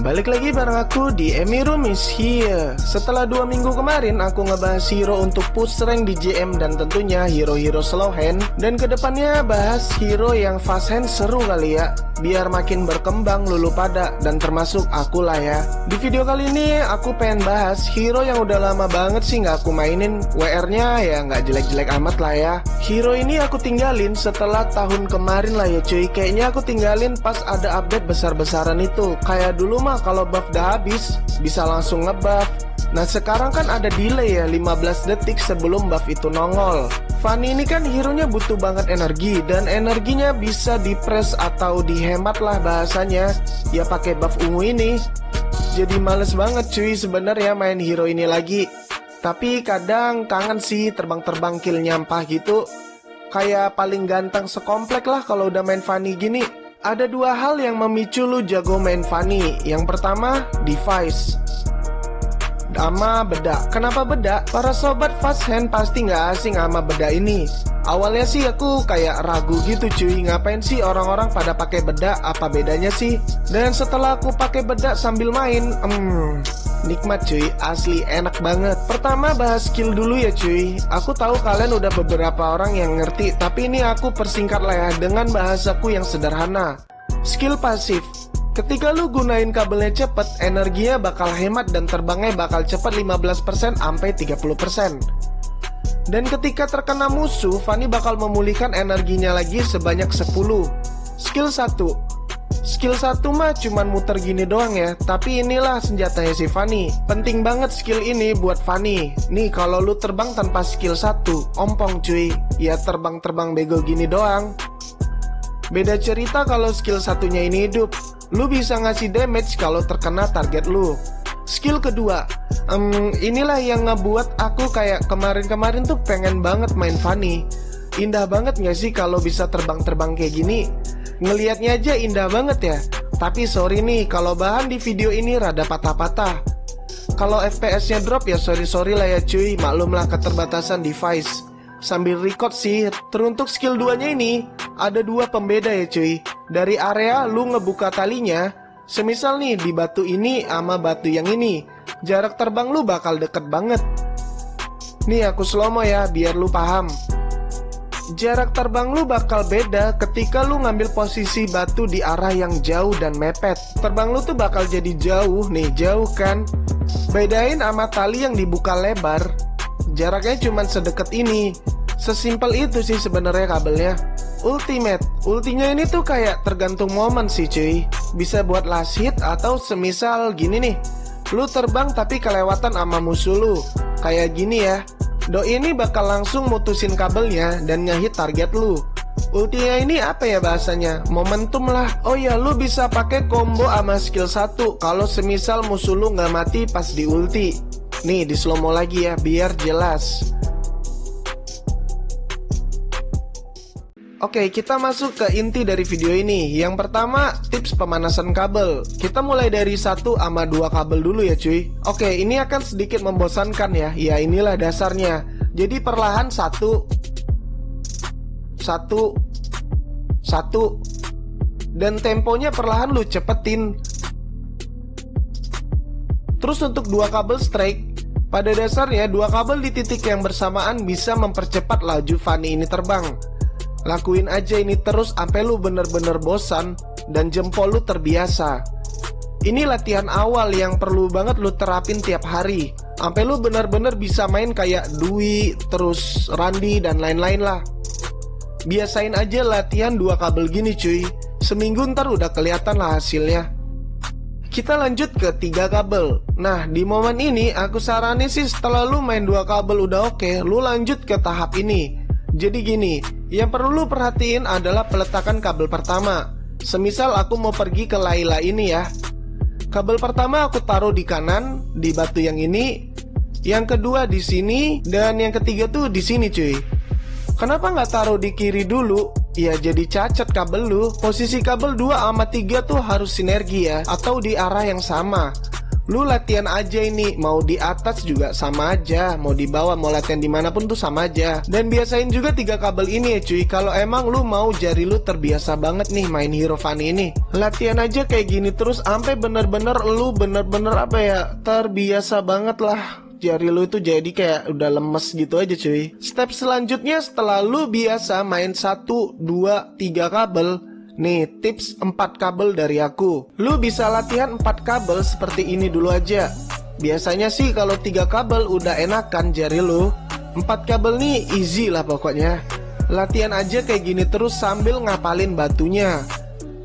Balik lagi bareng aku di Emirum is here. Setelah 2 minggu kemarin aku ngebahas hero untuk push rank di JM dan tentunya hero-hero slow hand. Dan kedepannya bahas hero yang fast hand seru kali ya, biar makin berkembang lulu pada, dan termasuk aku lah ya. Di video kali ini aku pengen bahas hero yang udah lama banget sih nggak aku mainin. WR-nya ya nggak jelek-jelek amat lah ya. Hero ini aku tinggalin setelah tahun kemarin lah ya cuy. Kayaknya aku tinggalin pas ada update besar-besaran itu. Kayak dulu mah kalau buff udah habis bisa langsung ngebuff. Nah sekarang kan ada delay ya, 15 detik sebelum buff itu nongol. Fanny ini kan hero-nya butuh banget energi, dan energinya bisa dipress atau dihemat lah bahasanya ya pakai buff ungu ini. Jadi males banget cuy sebenarnya main hero ini lagi. Tapi kadang kangen sih terbang-terbang kill nyampah gitu. Kayak paling ganteng sekomplek lah kalau udah main Fanny gini. Ada 2 hal yang memicu lu jago main Fanny. Yang pertama, device sama beda. Kenapa beda? Para sobat fast hand pasti nggak asing sama beda ini. Awalnya sih aku kayak ragu gitu cuy, ngapain sih orang-orang pada pakai beda, apa bedanya sih? Dan setelah aku pakai beda sambil main, nikmat cuy, asli enak banget. Pertama bahas skill dulu ya cuy. Aku tahu kalian udah beberapa orang yang ngerti, tapi ini aku persingkat lah ya dengan bahasaku yang sederhana. Skill pasif. Ketika lu gunain kabelnya cepet, energinya bakal hemat dan terbangnya bakal cepet 15% sampai 30%. Dan ketika terkena musuh, Fanny bakal memulihkan energinya lagi sebanyak 10. Skill 1. Skill 1 mah cuman muter gini doang ya, tapi inilah senjatanya si Fanny. Penting banget skill ini buat Fanny. Nih kalau lu terbang tanpa skill 1, ompong cuy. Ya terbang-terbang bego gini doang. Beda cerita kalau skill satunya ini hidup. Lu bisa ngasih damage kalau terkena target lu. Skill kedua, inilah yang ngebuat aku kayak kemarin-kemarin tuh pengen banget main Fanny. Indah banget gak sih kalau bisa terbang-terbang kayak gini? Ngelihatnya aja indah banget ya. Tapi sorry nih, kalau bahan di video ini rada patah-patah. Kalau FPS-nya drop ya sorry lah ya cuy, maklumlah keterbatasan device. Sambil record sih, teruntuk skill 2-nya ini ada 2 pembeda ya cuy. Dari area lu ngebuka talinya, semisal nih di batu ini sama batu yang ini, jarak terbang lu bakal deket banget. Nih aku slow-mo ya biar lu paham. Jarak terbang lu bakal beda ketika lu ngambil posisi batu di arah yang jauh dan mepet. Terbang lu tuh bakal jadi jauh nih, jauh kan. Bedain sama tali yang dibuka lebar, jaraknya cuman sedekat ini. Sesimpel itu sih sebenarnya kabelnya. Ultimate, ultinya ini tuh kayak tergantung momen sih cuy. Bisa buat last hit atau semisal gini nih, lu terbang tapi kelewatan sama musuh lu. Kayak gini ya, doi ini bakal langsung mutusin kabelnya dan ngehit target lu. Ultinya ini apa ya bahasanya? Momentum lah. Oh ya, lu bisa pakai combo sama skill 1 kalau semisal musuh lu nggak mati pas di ulti. Nih di slow mo lagi ya biar jelas. Oke, kita masuk ke inti dari video ini. Yang pertama, tips pemanasan kabel. Kita mulai dari 1 sama 2 kabel dulu ya cuy. Oke, ini akan sedikit membosankan ya. Ya inilah dasarnya. Jadi perlahan 1 dan temponya perlahan lu cepetin. Terus untuk 2 kabel strike, pada dasarnya 2 kabel di titik yang bersamaan bisa mempercepat laju Fanny ini terbang. Lakuin aja ini terus sampai lu bener-bener bosan dan jempol lu terbiasa. Ini latihan awal yang perlu banget lu terapin tiap hari sampai lu bener-bener bisa main kayak Dwi, terus Randy dan lain-lain lah. Biasain aja latihan 2 kabel gini cuy. Seminggu ntar udah kelihatan lah hasilnya. Kita lanjut ke 3 kabel. Nah di momen ini aku saranin sih setelah lu main 2 kabel udah oke, lu lanjut ke tahap ini. Jadi gini, yang perlu lu perhatiin adalah peletakan kabel pertama. Semisal aku mau pergi ke Layla ini ya. Kabel pertama aku taruh di kanan, di batu yang ini. Yang kedua di sini, dan yang ketiga tuh di sini cuy. Kenapa nggak taruh di kiri dulu? Ya jadi cacat kabel lu. Posisi kabel 2 sama 3 tuh harus sinergi ya, atau di arah yang sama. Lu latihan aja ini, mau di atas juga sama aja, mau di bawah, mau latihan dimanapun tuh sama aja. Dan biasain juga 3 kabel ini ya cuy, kalau emang lu mau jari lu terbiasa banget nih main Hero Funny ini. Latihan aja kayak gini terus sampai bener-bener lu bener-bener apa ya, terbiasa banget lah. Jari lu itu jadi kayak udah lemes gitu aja cuy. Step selanjutnya setelah lu biasa main 1, 2, 3 kabel, nih tips 4 kabel dari aku. Lu bisa latihan 4 kabel seperti ini dulu aja. Biasanya sih kalau 3 kabel udah enakan jari lu, 4 kabel nih easy lah pokoknya. Latihan aja kayak gini terus sambil ngapalin batunya.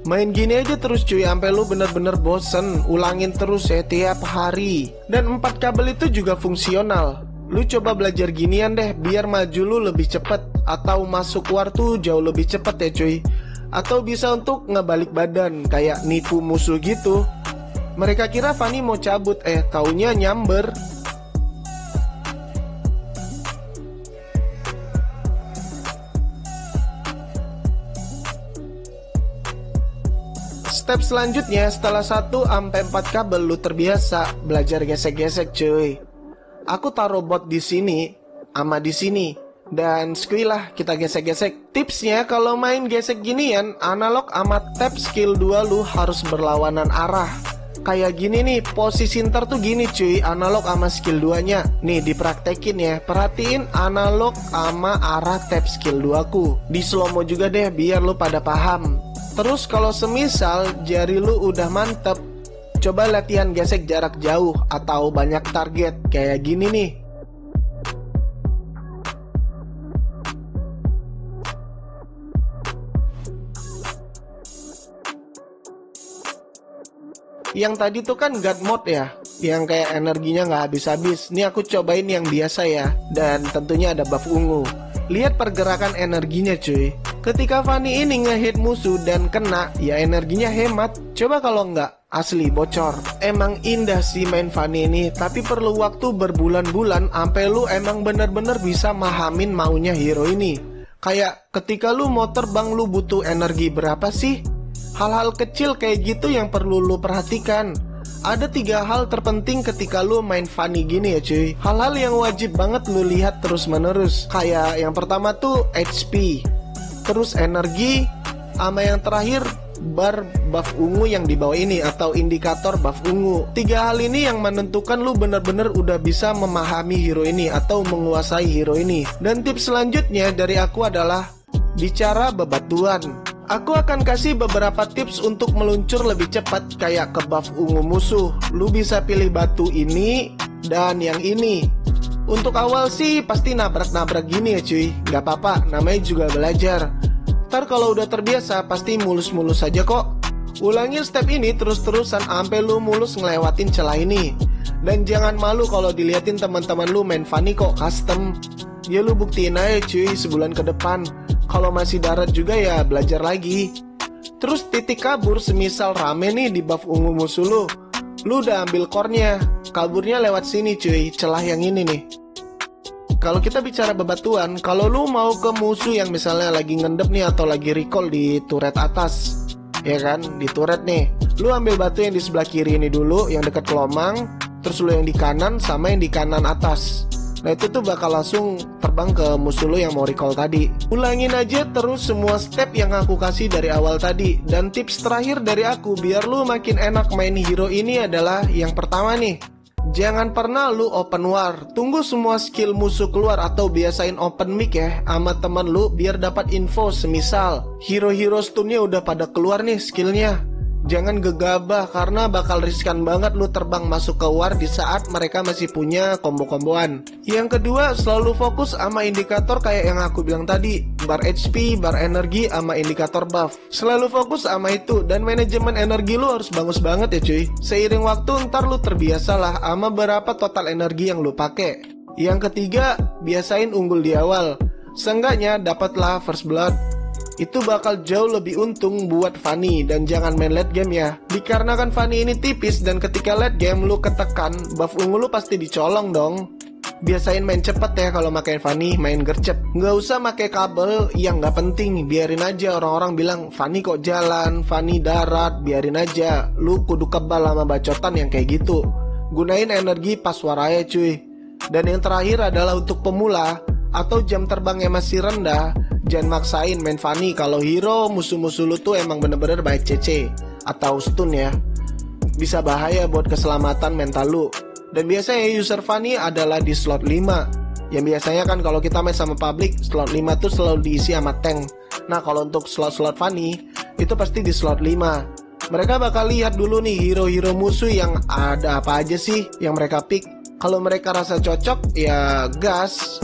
Main gini aja terus cuy sampai lu bener-bener bosen. Ulangin terus ya tiap hari. Dan 4 kabel itu juga fungsional. Lu coba belajar ginian deh biar maju lu lebih cepet, atau masuk keluar tuh jauh lebih cepet ya cuy. Atau bisa untuk ngebalik badan, kayak nipu musuh gitu. Mereka kira Fanny mau cabut, taunya nyamber. Step selanjutnya setelah 1-4 kabel lu terbiasa, belajar gesek-gesek cuy. Aku taruh bot di sini sama di sini. Dan sekali lah kita gesek-gesek. Tipsnya kalau main gesek ginian, analog sama tap skill 2 lu harus berlawanan arah. Kayak gini nih, posisi ntar tuh gini cuy, analog sama skill 2-nya. Nih dipraktekin ya, perhatiin analog sama arah tap skill 2 ku. Di slow mo juga deh biar lu pada paham. Terus kalau semisal jari lu udah mantep, coba latihan gesek jarak jauh atau banyak target. Kayak gini nih. Yang tadi tuh kan God mode ya, yang kayak energinya nggak habis-habis. Ini aku cobain yang biasa ya, dan tentunya ada buff ungu. Lihat pergerakan energinya cuy. Ketika Fanny ini ngehit musuh dan kena, ya energinya hemat. Coba kalau nggak, asli bocor. Emang indah sih main Fanny ini, tapi perlu waktu berbulan-bulan sampai lu emang bener-bener bisa mahamin maunya hero ini. Kayak ketika lu mau terbang lu butuh energi berapa sih? Hal-hal kecil kayak gitu yang perlu lu perhatikan. Ada 3 hal terpenting ketika lu main Fanny gini ya cuy. Hal-hal yang wajib banget lu lihat terus-menerus. Kayak yang pertama tuh HP, terus energi, sama yang terakhir bar buff ungu yang di bawah ini atau indikator buff ungu. 3 hal ini yang menentukan lu bener-bener udah bisa memahami hero ini atau menguasai hero ini. Dan tips selanjutnya dari aku adalah bicara bebatuan. Aku akan kasih beberapa tips untuk meluncur lebih cepat kayak ke buff ungu musuh. Lu bisa pilih batu ini dan yang ini. Untuk awal sih pasti nabrak-nabrak gini ya cuy. Gak apa-apa, namanya juga belajar. Ntar kalau udah terbiasa pasti mulus-mulus aja kok. Ulangin step ini terus-terusan sampai lu mulus ngelewatin celah ini. Dan jangan malu kalau diliatin teman-teman lu main Fanny kok custom. Ya lu buktiin aja cuy sebulan ke depan. Kalau masih darat juga ya belajar lagi. Terus titik kabur semisal rame nih di buff ungu musuh lu. Lu udah ambil core-nya, kaburnya lewat sini cuy, celah yang ini nih. Kalau kita bicara bebatuan, kalau lu mau ke musuh yang misalnya lagi ngendep nih atau lagi recall di turret atas, ya kan, di turret nih, lu ambil batu yang di sebelah kiri ini dulu, yang dekat kelomang, terus lu yang di kanan sama yang di kanan atas. Nah itu tuh bakal langsung terbang ke musuh lo yang mau recall tadi. Ulangin aja terus semua step yang aku kasih dari awal tadi. Dan tips terakhir dari aku biar lu makin enak main hero ini adalah yang pertama nih, jangan pernah lu open war. Tunggu semua skill musuh keluar atau biasain open mic ya sama temen lu biar dapat info. Semisal hero-hero stunnya udah pada keluar nih skillnya, jangan gegabah karena bakal riskan banget lu terbang masuk ke war di saat mereka masih punya combo-komboan. Yang kedua, selalu fokus sama indikator kayak yang aku bilang tadi, bar HP, bar energi, sama indikator buff. Selalu fokus sama itu dan manajemen energi lu harus bagus banget ya cuy. Seiring waktu ntar lu terbiasa lah sama berapa total energi yang lu pakai. Yang ketiga, biasain unggul di awal. Seenggaknya dapatlah first blood. Itu bakal jauh lebih untung buat Fanny. Dan jangan main late game ya, dikarenakan Fanny ini tipis dan ketika late game lu ketekan, buff ungu lu pasti dicolong dong. Biasain main cepet ya kalau pakai Fanny, main gercep. Nggak usah pakai kabel yang nggak penting, biarin aja. Orang-orang bilang Fanny kok jalan, Fanny darat, biarin aja. Lu kudu kebal sama bacotan yang kayak gitu. Gunain energi pas waraya cuy. Dan yang terakhir adalah untuk pemula atau jam terbangnya masih rendah, jangan maksain main Fanny kalau hero musuh-musuh lu tuh emang bener-bener baik CC atau stun ya. Bisa bahaya buat keselamatan mental lu. Dan biasanya user Fanny adalah di slot 5. Yang biasanya kan kalau kita main sama public, slot 5 tuh selalu diisi sama tank. Nah kalau untuk slot-slot Fanny, itu pasti di slot 5. Mereka bakal lihat dulu nih hero-hero musuh yang ada apa aja sih yang mereka pick. Kalau mereka rasa cocok, ya gas.